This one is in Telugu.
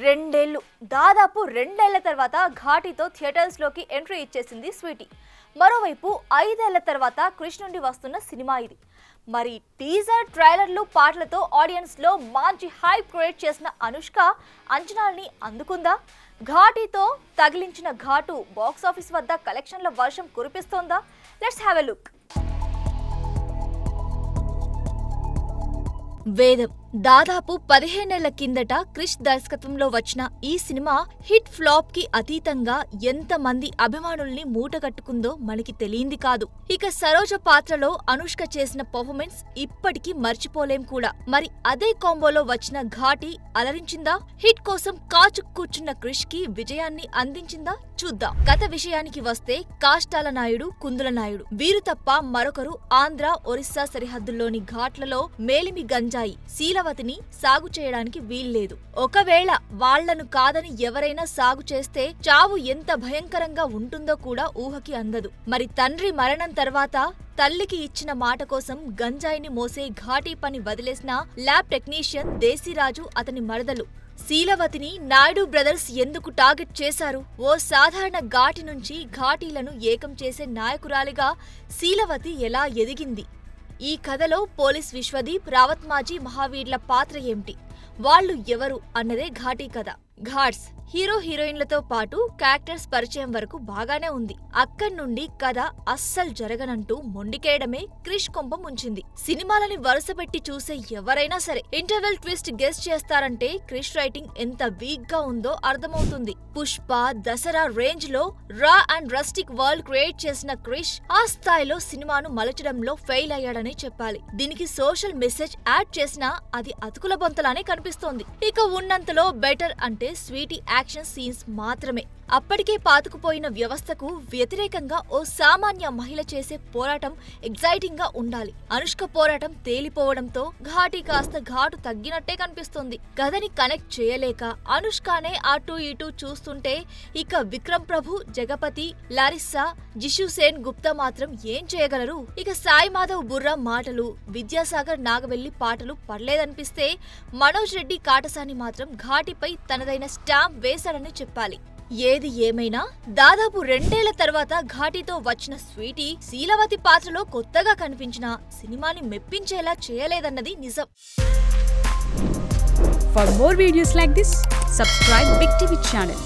రెండేళ్లు దాదాపు రెండేళ్ల తర్వాత ఘాటీతో థియేటర్స్లోకి ఎంట్రీ ఇచ్చేసింది స్వీటీ. మరోవైపు 5 ఏళ్ల తర్వాత క్రిష్ నుండి వస్తున్న సినిమా ఇది. మరి టీజర్, ట్రైలర్లు, పాటలతో ఆడియన్స్లో మంచి హైప్ క్రియేట్ చేసిన అనుష్క అంచనాల్ని అందుకుందా? ఘాటీతో తగిలించిన ఘాటు బాక్సాఫీస్ వద్ద కలెక్షన్ల వర్షం కురిపిస్తోందా? Let's have a look. Vedam దాదాపు 15 ఏళ్ల కిందట క్రిష్ దర్శకత్వంలో వచ్చిన ఈ సినిమా హిట్ ఫ్లాప్ కి అతీతంగా ఎంతమంది అభిమానుల్ని మూటగట్టుకుందో మనకి తెలియంది కాదు. ఇక సరోజ పాత్రలో అనుష్క చేసిన పర్ఫార్మెన్స్ ఇప్పటికీ మర్చిపోలేం కూడా. మరి అదే కాంబోలో వచ్చిన ఘాటి అలరించిందా? హిట్ కోసం కాచు కూర్చున్న క్రిష్ కి విజయాన్ని అందించిందా? చూద్దాం. కథ విషయానికి వస్తే కాష్టాల నాయుడు, కుందుల నాయుడు వీరు తప్ప మరొకరు ఆంధ్ర, ఒరిస్సా సరిహద్దుల్లోని ఘాట్లలో మేలిమి గంజాయి శీలవతిని సాగు చేయడానికి వీల్లేదు. ఒకవేళ వాళ్లను కాదని ఎవరైనా సాగు చేస్తే చావు ఎంత భయంకరంగా ఉంటుందో కూడా ఊహకి అందదు. మరి తండ్రి మరణం తర్వాత తల్లికి ఇచ్చిన మాట కోసం గంజాయిని మోసే ఘాటీ పని వదిలేసిన ల్యాబ్ టెక్నీషియన్ దేశీరాజు అతని మరదలు శీలవతిని నాయుడు బ్రదర్స్ ఎందుకు టార్గెట్ చేశారు? ఓ సాధారణ ఘాటి నుంచి ఘాటీలను ఏకం చేసే నాయకురాలిగా శీలవతి ఎలా ఎదిగింది? ఈ కథలో పోలీస్ విశ్వదీప్, రావత్ మాజీ మహావీర్ల పాత్ర ఏమిటి? వాళ్ళు ఎవరు అన్నదే ఘాటీ కథ. ఘాట్స్ హీరో హీరోయిన్లతో పాటు క్యారెక్టర్స్ పరిచయం వరకు బాగానే ఉంది. అక్కడి నుండి కథ అస్సలు జరగనంటూ మొండికేయడమే క్రిష్ కొంప ముంచింది. సినిమాలని వరుసపెట్టి చూసే ఎవరైనా సరే ఇంటర్వెల్ ట్విస్ట్ గెస్ చేస్తారంటే క్రిష్ రైటింగ్ ఎంత వీక్ గా ఉందో అర్థమవుతుంది. పుష్ప, దసరా రేంజ్ లో రా అండ్ రస్టిక్ వరల్డ్ క్రియేట్ చేసిన క్రిష్ ఆ స్థాయిలో సినిమాను మలచడంలో ఫెయిల్ అయ్యాడనే చెప్పాలి. దీనికి సోషల్ మెసేజ్ యాడ్ చేసినా అది అతుకుల బొంతలానే కనిపిస్తోంది. ఇక ఉన్నంతలో బెటర్ అంటే స్వీటీ యాక్షన్ సీన్స్ మాత్రమే. అప్పటికే పాతుకుపోయిన వ్యవస్థకు వ్యతిరేకంగా ఓ సామాన్య మహిళ చేసే పోరాటం ఎగ్జైటింగ్ గా ఉండాలి. అనుష్క పోరాటం తేలిపోవడంతో ఘాటి కాస్త ఘాటు తగ్గినట్టే కనిపిస్తుంది. కథని కనెక్ట్ చేయలేక అనుష్కనే అటూ ఇటూ చూస్తుంటే ఇక విక్రమ్ ప్రభు, జగపతి, లారిస్సా, జిషుసేన్ గుప్తా మాత్రం ఏం చేయగలరు? ఇక సాయి మాధవ్ బుర్రా మాటలు, విద్యాసాగర్ నాగవెల్లి పాటలు పర్లేదనిపిస్తే మనోజ్ రెడ్డి కాటసాని మాత్రం ఘాటిపై తనదైన స్టాంప్ వేశాడని చెప్పాలి. ఏది ఏమైనా దాదాపు 2 ఏళ్ల తర్వాత ఘాటీతో వచ్చిన స్వీటీ శీలవతి పాత్రలో కొత్తగా కనిపించిన సినిమాని మెప్పించేలా చేయలేదన్నది నిజం. For more videos like this, subscribe Big TV channel.